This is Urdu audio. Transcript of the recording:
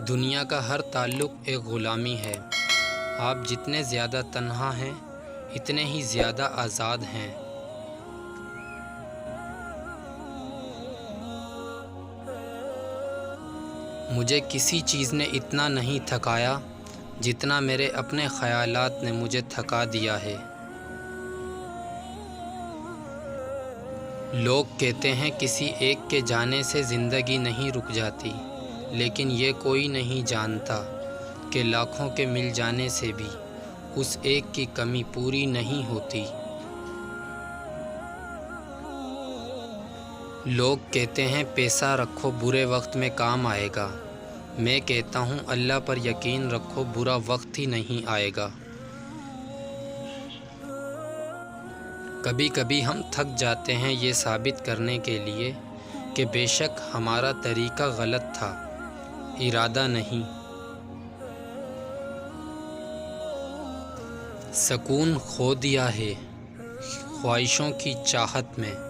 دنیا کا ہر تعلق ایک غلامی ہے۔ آپ جتنے زیادہ تنہا ہیں اتنے ہی زیادہ آزاد ہیں۔ مجھے کسی چیز نے اتنا نہیں تھکایا جتنا میرے اپنے خیالات نے مجھے تھکا دیا ہے۔ لوگ کہتے ہیں کسی ایک کے جانے سے زندگی نہیں رک جاتی، لیکن یہ کوئی نہیں جانتا کہ لاکھوں کے مل جانے سے بھی اس ایک کی کمی پوری نہیں ہوتی۔ لوگ کہتے ہیں پیسہ رکھو برے وقت میں کام آئے گا، میں کہتا ہوں اللہ پر یقین رکھو برا وقت ہی نہیں آئے گا۔ کبھی کبھی ہم تھک جاتے ہیں یہ ثابت کرنے کے لیے کہ بے شک ہمارا طریقہ غلط تھا، ارادہ نہیں۔ سکون کھو دیا ہے خواہشوں کی چاہت میں۔